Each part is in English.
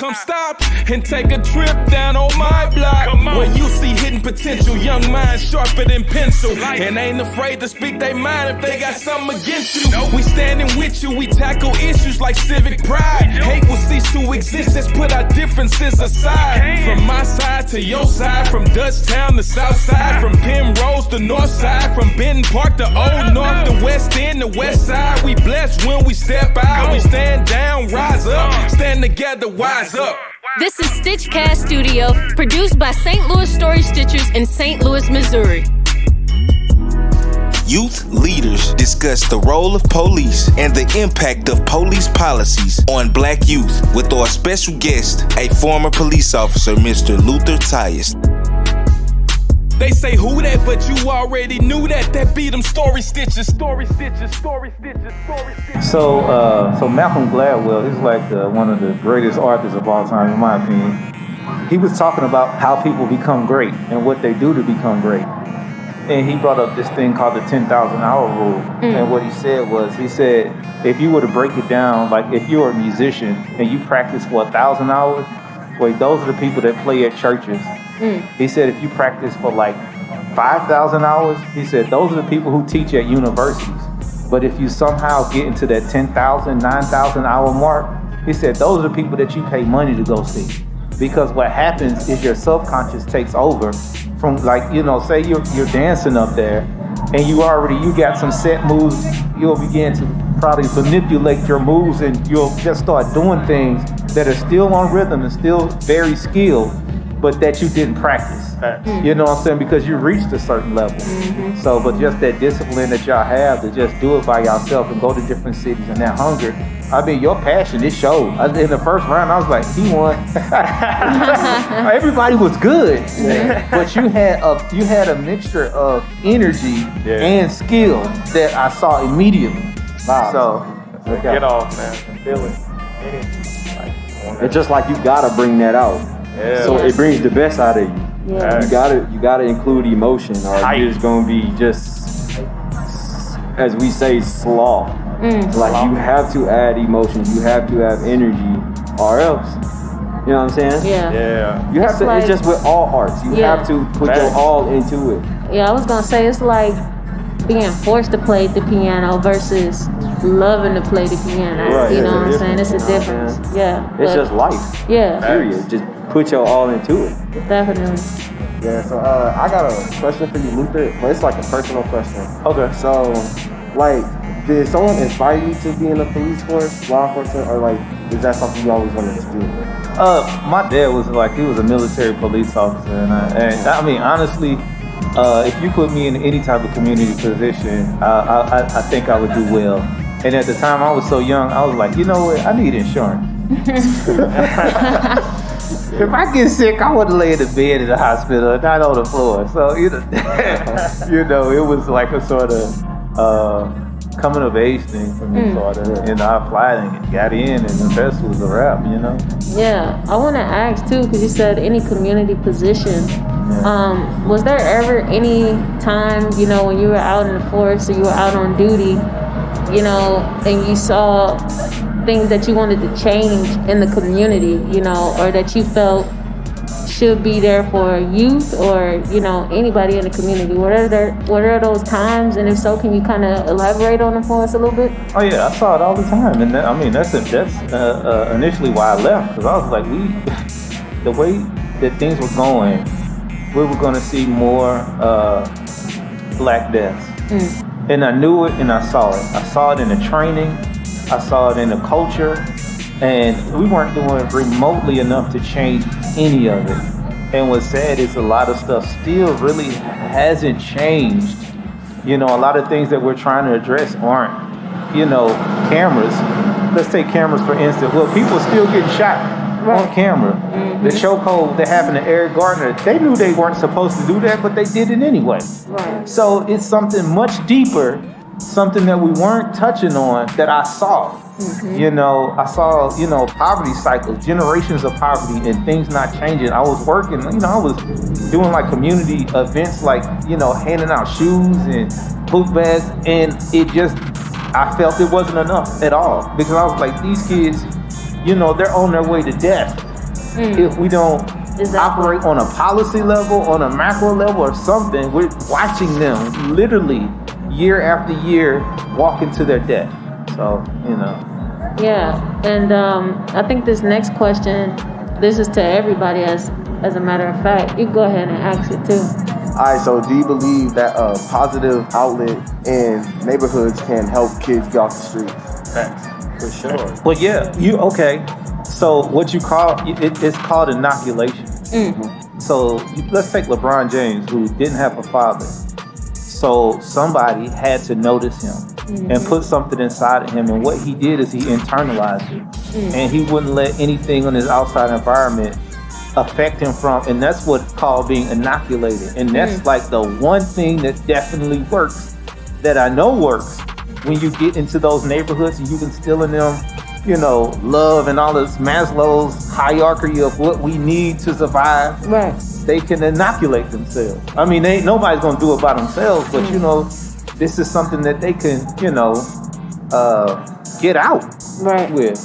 Come stop and take a trip down on my block, where you see hidden potential, young minds sharper than pencil, and ain't afraid to speak their mind if they got something against you. We standing with you, we tackle issues like civic pride. Hate will cease to exist, let's put our differences aside. From my side to your side, from Dutchtown to South Side, from Penrose to North Side, from Benton Park to Old North to West End to West Side. We blessed when we step out, we stand down, rise up, stand together, wise up. This is Stitchcast Studio, produced by St. Louis Story Stitchers in St. Louis, Missouri. Youth leaders discuss the role of police and the impact of police policies on black youth with our special guest, a former police officer, Mr. Luther Tyus. They say who that, but you already knew that. That be them story stitches, story stitches, story stitches, story stitches. So Malcolm Gladwell, he's like one of the greatest authors of all time, in my opinion. He was talking about how people become great and what they do to become great. And he brought up this thing called the 10,000 hour rule. And what he said was, if you were to break it down, like if you're a musician and you practice for 1,000 hours, well, those are the people that play at churches. He said if you practice for like 5,000 hours, he said those are the people who teach at universities. But if you somehow get into that 10,000, 9,000 hour mark, he said those are the people that you pay money to go see. Because what happens is your subconscious takes over from, like, you know, say you're dancing up there and you got some set moves, you'll begin to probably manipulate your moves and you'll just start doing things that are still on rhythm and still very skilled, but that you didn't practice. You know what I'm saying? Because you reached a certain level. So, but just that discipline that y'all have to just do it by yourself and go to different cities and that hunger, I mean, your passion, it showed. In the first round, I was like, he won. Everybody was good, but you had a mixture of energy and skill that I saw immediately. Wow. So, get off, man. Feel it. It's just like you gotta bring that out. Yeah. So it brings the best out of you. Yeah. You gotta include emotion, or it's gonna be just, as we say, slaw. Like you have to add emotion, you have to have energy, or else. You know what I'm saying? Yeah. You have to. It's just with all arts. You have to put your all into it. Yeah, I was gonna say it's like being forced to play the piano versus loving to play the piano. Right, you know what I'm saying? It's a difference. Yeah. It's just life. Yeah. Period. Just put your all into it. Definitely. Yeah, so I got a question for you, Luther, but it's like a personal question. Okay. So, like, did someone inspire you to be in the police force, law enforcement, or like, is that something you always wanted to do? My dad was a military police officer, and I mean, honestly, if you put me in any type of community position, I think I would do well. And at the time I was so young, I was like, you know what, I need insurance. If I get sick, I want to lay in the bed in the hospital, not on the floor. So, you know, it was like a sort of coming of age thing for me, sort of. And I applied and got in, and the rest was a wrap, you know? Yeah, I want to ask too, because you said any community position. Was there ever any time, you know, when you were out in the force or you were out on duty, you know, and you saw things that you wanted to change in the community, you know, or that you felt should be there for youth or, you know, anybody in the community? What are those times? And if so, can you kind of elaborate on them for us a little bit? Oh yeah, I saw it all the time, and that's initially why I left, because I was like, the way that things were going, we were going to see more black deaths. And I knew it and I saw it. I saw it in the training. I saw it in the culture. And we weren't doing remotely enough to change any of it. And what's sad is a lot of stuff still really hasn't changed. You know, a lot of things that we're trying to address aren't, you know, cameras. Let's take cameras for instance. Well, people still get shot on camera. The chokehold that happened to Eric Gardner, they knew they weren't supposed to do that, but they did it anyway. Right. So it's something much deeper, something that we weren't touching on that I saw. You know, I saw, you know, poverty cycles, generations of poverty and things not changing. I was working, you know, I was doing like community events, like, you know, handing out shoes and book bags, and I felt it wasn't enough at all, because I was like, these kids, you know, they're on their way to death. if we don't operate on a policy level, on a macro level or something, we're watching them literally year after year walk into their death. So, Yeah, and I think this next question, this is to everybody as a matter of fact. You go ahead and ask it too. All right, so do you believe that a positive outlet in neighborhoods can help kids get off the streets? Facts. For sure. well, yeah, okay. So what you call it's called inoculation. So let's take LeBron James, who didn't have a father. So somebody had to notice him and put something inside of him. And what he did is he internalized it. And he wouldn't let anything on his outside environment affect him and that's what's called being inoculated. And that's like the one thing that definitely works, that I know works, when you get into those neighborhoods and you can instill in them, love and all this Maslow's hierarchy of what we need to survive. Right. They can inoculate themselves. I mean, nobody's gonna do it by themselves, but this is something that they can, get out with,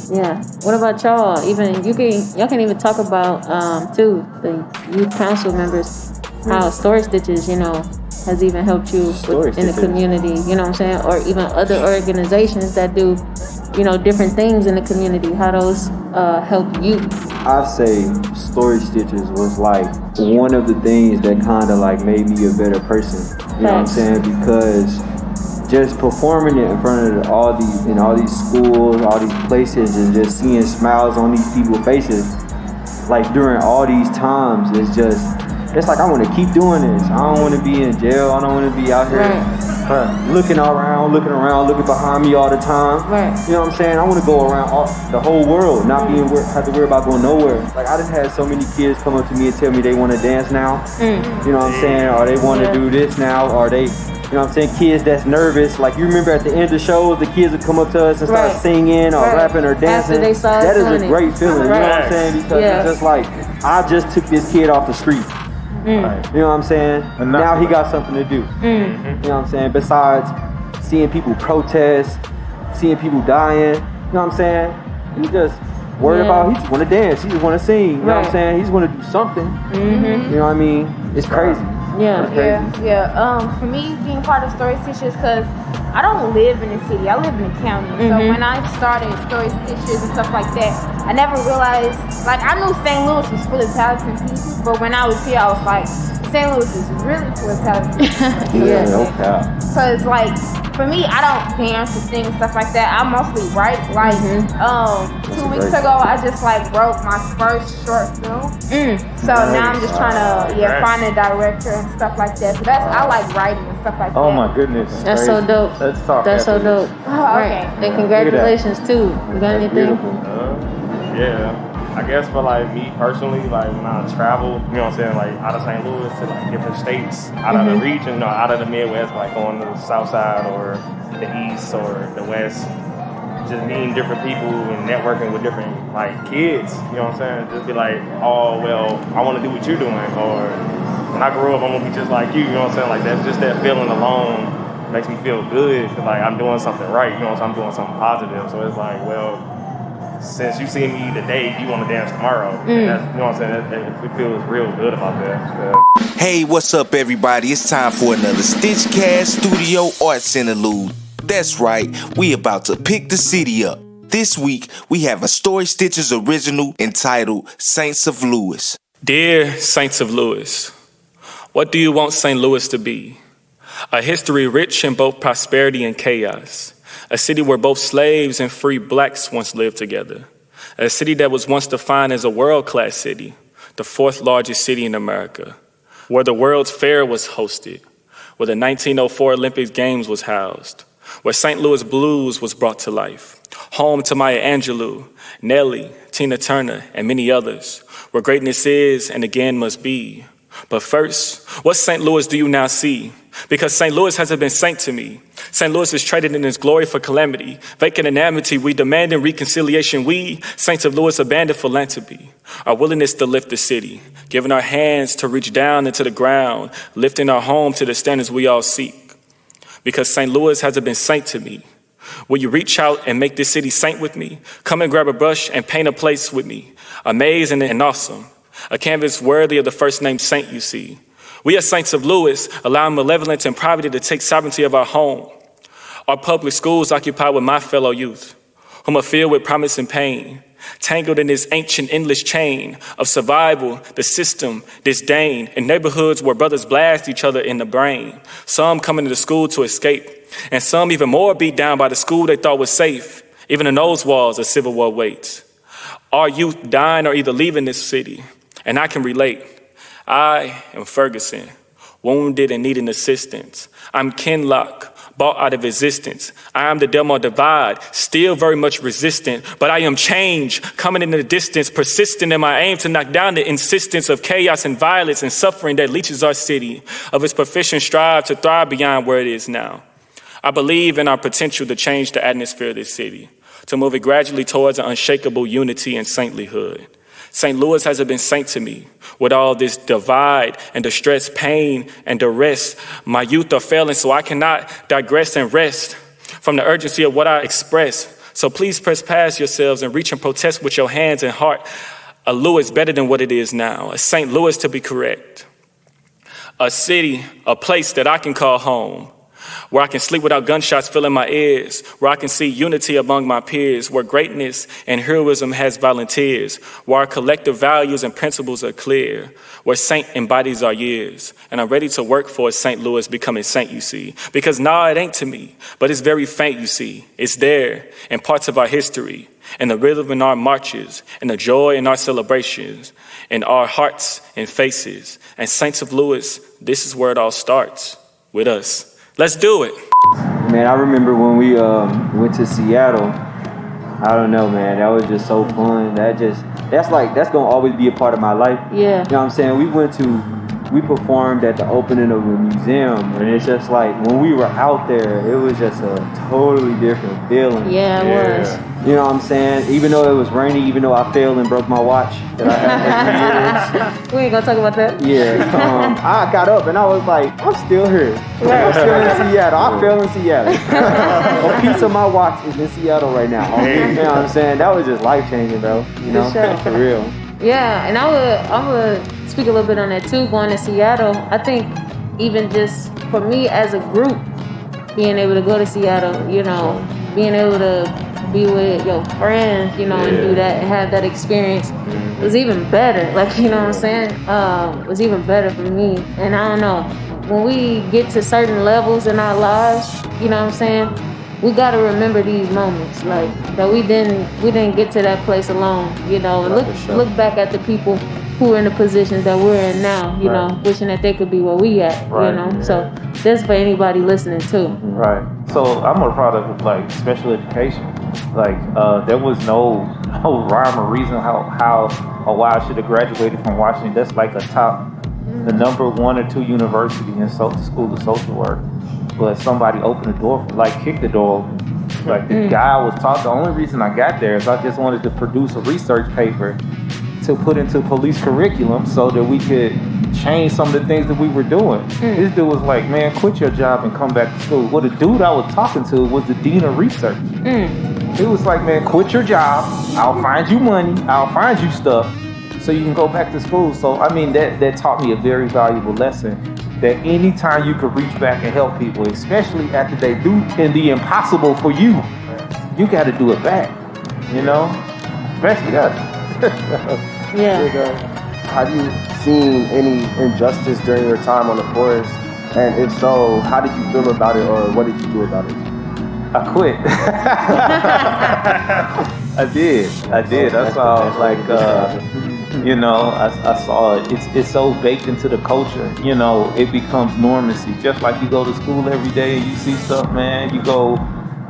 Yeah. What about y'all? Y'all can even talk about too, the youth council members, how Story Stitches, has even helped you in the community, you know what I'm saying? Or even other organizations that do, different things in the community, how those help you. I say Story Stitches was like one of the things that kind of like made me a better person. You know what I'm saying? Because just performing it in front of all these schools, all these places, and just seeing smiles on these people's faces, like during all these times, it's like I want to keep doing this. I don't want to be in jail. I don't want to be out here looking around, looking behind me all the time. Right. You know what I'm saying? I want to go around the whole world, not have to worry about going nowhere. Like I done had so many kids come up to me and tell me they want to dance now. You know what I'm saying? Or they want to do this now, or they. You know what I'm saying? Kids that's nervous. Like you remember at the end of the show, the kids would come up to us and start singing or rapping or dancing. After they saw that is a it. great feeling. You know what I'm saying? Because it's just like, I just took this kid off the street. You know what I'm saying? And now he got something to do. You know what I'm saying? Besides seeing people protest, seeing people dying, you know what I'm saying? He just worried about, he just want to dance, he just want to sing, you know what I'm saying? He just want to do something. You know what I mean? It's crazy. For me, being part of Story Stitches, because I don't live in the city, I live in the county. So when I started Story Stitches and stuff like that, I never realized, like I knew St. Louis was full of talented people, but when I was here, I was like, St. Louis is really full of talented people. Because like, for me, I don't dance or sing and stuff like that. I mostly write. Like, 2 weeks ago, I just like wrote my first short film. So now I'm just trying to find a director and stuff like that. So I like writing and stuff like that. Oh my goodness. That's so dope. Let's talk. That's so dope. Okay. And congratulations too. You got anything? I guess for like me personally, like when I travel, you know what I'm saying, like out of St. Louis to like different states, out of the region, out of the Midwest, like on the south side or the east or the west, just meeting different people and networking with different like kids, you know what I'm saying? Just be like, oh well, I want to do what you're doing, or when I grow up, I'm gonna be just like you know what I'm saying? Like that's just that feeling alone makes me feel good, cause like I'm doing something right, you know what I'm saying? I'm doing something positive, so it's like, well, since you see me today, you want to dance tomorrow. And that's, you know what I'm saying? We feel real good about that. Hey, what's up, everybody? It's time for another Stitchcast Studio Arts Interlude. That's right, we about to pick the city up. This week, we have a Story Stitches original entitled Saints of Louis. Dear Saints of Louis, what do you want St. Louis to be? A history rich in both prosperity and chaos. A city where both slaves and free blacks once lived together. A city that was once defined as a world-class city, the fourth largest city in America, where the World's Fair was hosted, where the 1904 Olympic Games was housed, where St. Louis blues was brought to life, home to Maya Angelou, Nelly, Tina Turner, and many others, where greatness is and again must be. But first, what St. Louis do you now see? Because St. Louis hasn't been saint to me. St. Louis is traded in its glory for calamity. Vacant in amity, we demand in reconciliation. We, Saints of Louis, abandon philanthropy. Our willingness to lift the city, giving our hands to reach down into the ground, lifting our home to the standards we all seek. Because St. Louis hasn't been saint to me. Will you reach out and make this city saint with me? Come and grab a brush and paint a place with me. Amazing and awesome. A canvas worthy of the first name saint you see. We are saints of Louis, allowing malevolence and poverty to take sovereignty of our home. Our public schools occupied with my fellow youth, whom are filled with promise and pain, tangled in this ancient endless chain of survival, the system, disdain, in neighborhoods where brothers blast each other in the brain. Some coming to the school to escape, and some even more beat down by the school they thought was safe. Even in those walls, a civil war waits. Our youth dying or either leaving this city, and I can relate. I am Ferguson, wounded and needing assistance. I'm Kinlock, bought out of existence. I am the Delmar Divide, still very much resistant, but I am change, coming in the distance, persistent in my aim to knock down the insistence of chaos and violence and suffering that leeches our city, of its proficient strive to thrive beyond where it is now. I believe in our potential to change the atmosphere of this city, to move it gradually towards an unshakable unity and saintlyhood. St. Louis hasn't been saint to me. With all this divide and distress, pain and duress, my youth are failing, so I cannot digress and rest from the urgency of what I express. So please press past yourselves and reach and protest with your hands and heart. A Louis better than what it is now, a St. Louis to be correct. A city, a place that I can call home, where I can sleep without gunshots filling my ears, where I can see unity among my peers, where greatness and heroism has volunteers, where our collective values and principles are clear, where saint embodies our years. And I'm ready to work for a St. Louis becoming saint, you see. Because nah, it ain't to me, but it's very faint, you see. It's there in parts of our history, in the rhythm in our marches, in the joy in our celebrations, in our hearts and faces. And Saints of Louis, this is where it all starts, with us. Let's do it. Man, I remember when we went to Seattle. I don't know, man. That was just so fun. That's gonna always be a part of my life. Yeah. You know what I'm saying? We performed at the opening of a museum, and it's just like when we were out there, it was just a totally different feeling. Yeah, it was. You know what I'm saying? Even though it was rainy, even though I failed and broke my watch that I had every year. We ain't gonna talk about that. Yeah, I got up and I was like, I'm still here. I'm still in Seattle. I fell in Seattle. A piece of my watch is in Seattle right now. You know what I'm saying? That was just life changing, bro. You know, for real. Yeah, and I would speak a little bit on that too. Going to Seattle, I think even just for me as a group, being able to go to Seattle, you know, being able to be with your friends, you know, and do that and have that experience was even better. Like, you know what I'm saying? Was even better for me. And I don't know, when we get to certain levels in our lives, you know what I'm saying? We gotta remember these moments, like that we didn't get to that place alone, you know, and look back at the people who are in the positions that we're in now, you know, wishing that they could be where we at, you know. So that's for anybody listening too. Right. So I'm a product of like special education. Like there was no rhyme or reason how or why I should have graduated from Washington. That's like the number 1 or 2 university in School of Social Work. But somebody opened the door, kicked the door open. Like the guy was taught. The only reason I got there is I just wanted to produce a research paper to put into police curriculum so that we could change some of the things that we were doing. This dude was like, man, quit your job and come back to school. Well, the dude I was talking to was the dean of research. He was like, man, quit your job. I'll find you money. I'll find you stuff so you can go back to school. So, I mean, that taught me a very valuable lesson. That anytime you could reach back and help people, especially after they do the impossible for you, you got to do it back, you know? Especially us. Yeah. Have you seen any injustice during your time on the force? And if so, how did you feel about it, or what did you do about it? I quit. I did. I saw you know, I saw it. It's so baked into the culture. You know, it becomes normacy. Just like you go to school every day and you see stuff, man. You go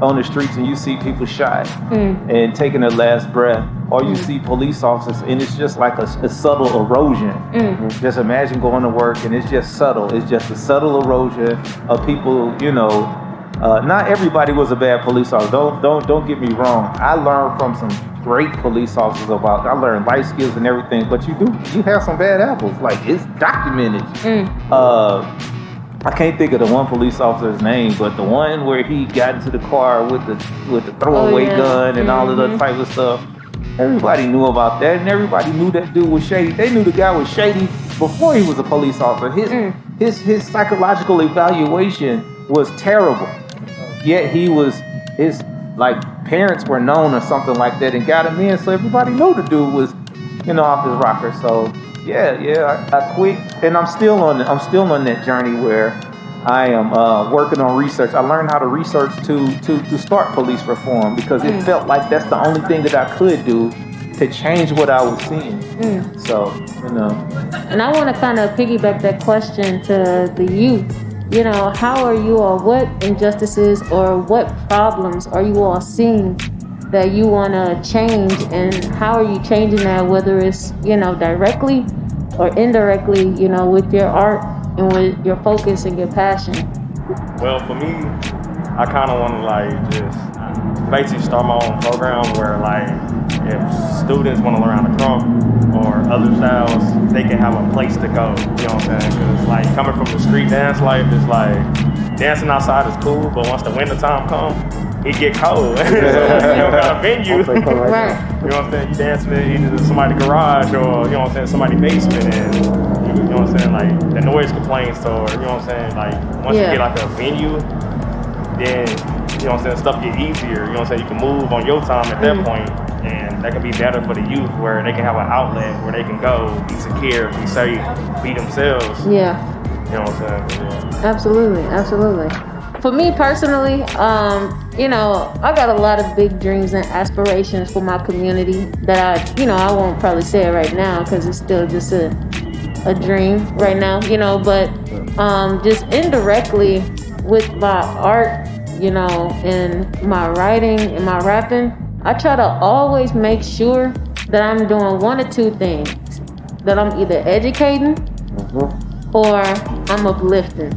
on the streets and you see people shot and taking their last breath. Or you see police officers and it's just like a subtle erosion. Just imagine going to work and it's just subtle. It's just a subtle erosion of people, you know. Not everybody was a bad police officer. Don't get me wrong. I learned from some great police officers I learned life skills and everything, but you have some bad apples. Like, it's documented. I can't think of the one police officer's name, but the one where he got into the car with the throwaway gun and all of that type of stuff. Everybody knew about that, and everybody knew that dude was shady. They knew the guy was shady before he was a police officer. His psychological evaluation was terrible. Yet his like parents were known or something like that and got him in, so everybody knew the dude was, off his rocker. So I quit, and I'm still on that journey where I am working on research. I learned how to research to start police reform because it felt like that's the only thing that I could do to change what I was seeing. So, And I want to kind of piggyback that question to the youth. How are you all, what injustices or what problems are you all seeing that you want to change, and how are you changing that, whether it's, directly or indirectly, with your art and with your focus and your passion? Well, for me, I kind of want to just basically start my own program where if students want to learn how to crump or other styles, they can have a place to go. You know what I'm saying? Because coming from the street dance life, it's dancing outside is cool, but once the winter time comes, it get cold. So you don't got a venue. Right. You know what I'm saying? You dancing in either somebody's garage or, somebody's basement, and you know what I'm saying? The noise complaints, or, you know what I'm saying? Once you get a venue, then, you know what I'm saying, stuff get easier. You know what I'm saying? You can move on your time at that point, and that can be better for the youth where they can have an outlet where they can go, be secure, be safe, be themselves. Yeah. You know what I'm saying? Yeah. Absolutely. For me personally, I got a lot of big dreams and aspirations for my community that I won't probably say it right now because it's still just a dream right now, but just indirectly with my art, and my writing and my rapping, I try to always make sure that I'm doing one or two things. That I'm either educating or I'm uplifting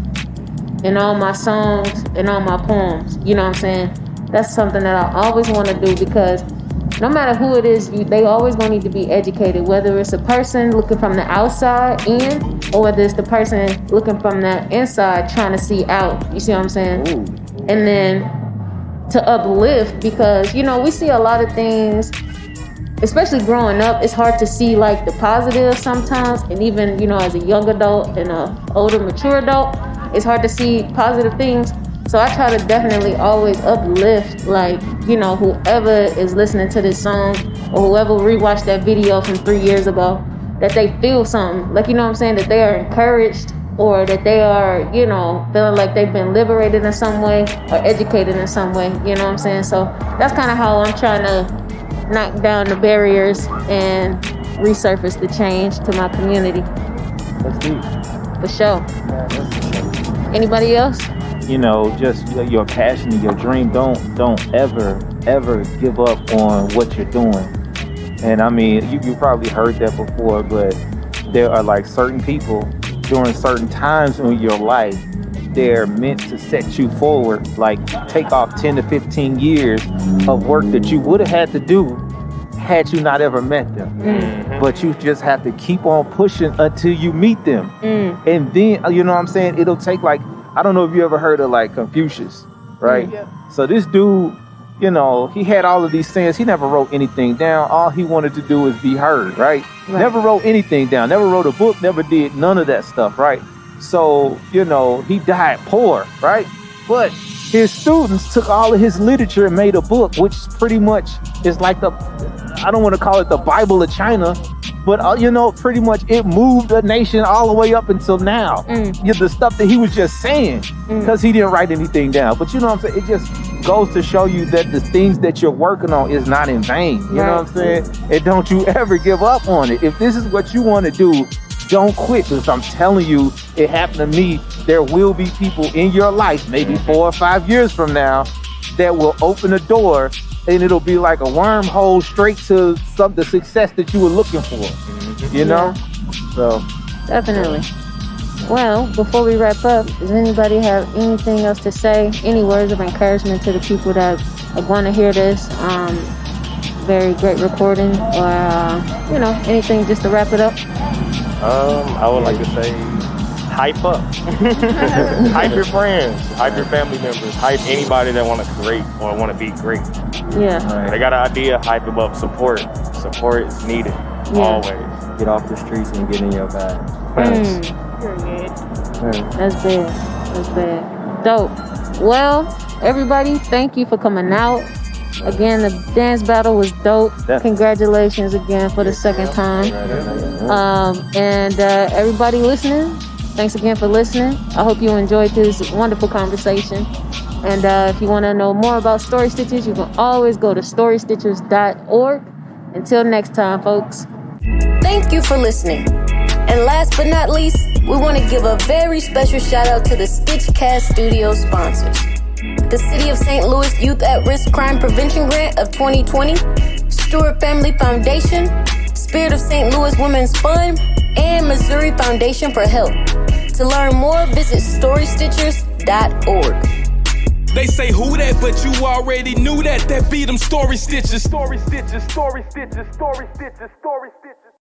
in all my songs and all my poems. You know what I'm saying? That's something that I always want to do because no matter who it is, they always going to need to be educated, whether it's a person looking from the outside in or whether it's the person looking from the inside trying to see out. You see what I'm saying? Ooh. And then to uplift because, we see a lot of things, especially growing up, it's hard to see the positive sometimes. And even, as a young adult and a older, mature adult, it's hard to see positive things. So I try to definitely always uplift, whoever is listening to this song or whoever rewatched that video from 3 years ago, that they feel something. You know what I'm saying? That they are encouraged or that they are, feeling like they've been liberated in some way or educated in some way. You know what I'm saying? So that's kind of how I'm trying to knock down the barriers and resurface the change to my community. That's deep. For sure. Yeah, that's for sure. Anybody else? Just your passion and your dream. Don't ever give up on what you're doing. And I mean, you probably heard that before, but there are certain people during certain times in your life, they're meant to set you forward, take off 10 to 15 years of work that you would have had to do had you not ever met them. Mm-hmm. But you just have to keep on pushing until you meet them. And then, you know what I'm saying? It'll take I don't know if you ever heard of Confucius, right? Yeah. So this dude, he had all of these sayings. He never wrote anything down. All he wanted to do was be heard, right? Never wrote anything down. Never wrote a book. Never did none of that stuff, right? So, he died poor, right? But his students took all of his literature and made a book, which pretty much is I don't want to call it the Bible of China, but pretty much it moved a nation all the way up until now. The stuff that he was just saying, because he didn't write anything down. But you know what I'm saying? It just goes to show you that the things that you're working on is not in vain. You know what I'm saying? And don't you ever give up on it. If this is what you want to do, don't quit, because I'm telling you, it happened to me. There will be people in your life, maybe 4 or 5 years from now, that will open a door and it'll be like a wormhole straight to the success that you were looking for. You know? So definitely. Well, before we wrap up, does anybody have anything else to say? Any words of encouragement to the people that are going to hear this? Very great recording, or anything just to wrap it up? I would like to say, hype up. Hype your friends, hype your family members, hype anybody that want to create or want to be great. Yeah. They got an idea, hype them up, support. Support is needed, always. Get off the streets and get in your bag. Period. That's bad. That's bad. Dope. Well, everybody, thank you for coming out. Again, the dance battle was dope. Congratulations again for the second time. And everybody listening, thanks again for listening. I hope you enjoyed this wonderful conversation. And if you want to know more about Story Stitches, you can always go to storystitches.org. Until next time, folks. Thank you for listening. And last but not least, we want to give a very special shout out to the Stitchcast Studio sponsors. The City of St. Louis Youth at Risk Crime Prevention Grant of 2020, Stewart Family Foundation, Spirit of St. Louis Women's Fund, and Missouri Foundation for Health. To learn more, visit storystitchers.org. They say who that, but you already knew that. That be them story stitches. Story stitches, story stitches, story stitches, story stitches.